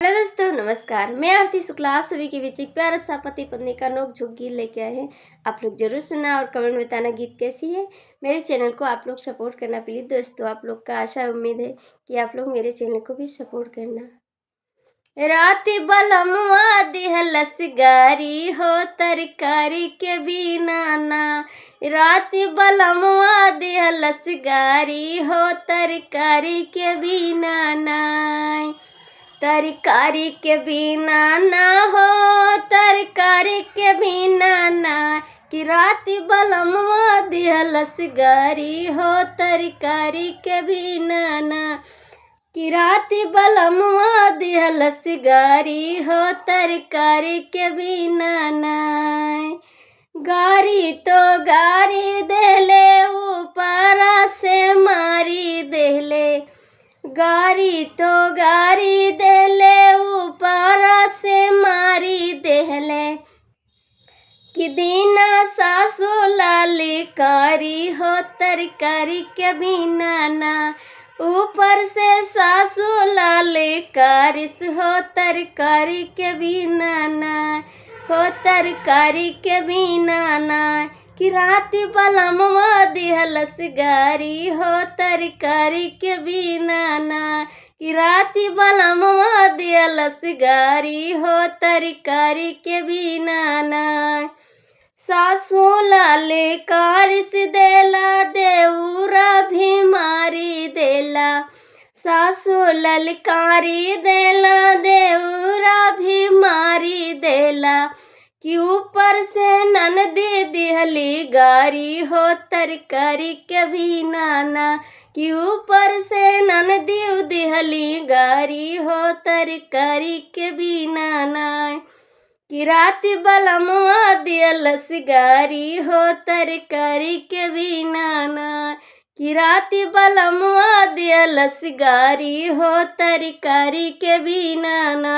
Hello दोस्तों, नमस्कार। मैं आरती शुक्ला आप सभी के बीच एक प्यारा सा पति पत्नी का नोक-झोंक गीत लेके आए हैं। आप लोग जरूर सुनना और कमेंट में बताना गीत कैसी है। मेरे चैनल को आप लोग सपोर्ट करना प्लीज़ दोस्तों। आप लोग का आशा उम्मीद है कि आप लोग मेरे चैनल को भी सपोर्ट करना। राति बलमुआ दिहलस गारी हो तरकारी के बिना ना। राति बलमुआ दिहलस गारी हो तरकारी के बिना ना। तरकारी के बिना ना हो, तरकारी के बिना ना। कि राति बलमुआ दिहलस गारी हो तरकारी के बिना ना। कि राति बलमुआ दिहलस गारी हो तरकारी के बिना ना। गारी तो गारी देले ऊपरा से मारी देले। गारी तो गारी देले ऊपरा से मारी देले। कि दीना सासु ललकारी हो तरकारी के बिना ना। ऊपर से सासु ललकारिस हो तरकारी के बिना ना। हो तरकारी के बिना ना। कि राति बलमुआ दिहलस गारी हो तरकारी के बिना ना। कि राति बलमुआ दिहलस गारी हो तरकारी के बिना ना। सासु ललकारिस देला देउरा भी मारी देला। सासु ललकारी देला देउरा भी मारी देला। कि ऊपर से ननदी दिहली गारी हो तरकारी के बिना ना। कि ऊपर से ननदी दिहली गारी हो तरकारी के बिना ना। कि राति बलमुआ दिहलस गारी हो तरकारी के बिना ना। कि राति बलमुआ दिहलस गारी हो तरकारी के बिना ना।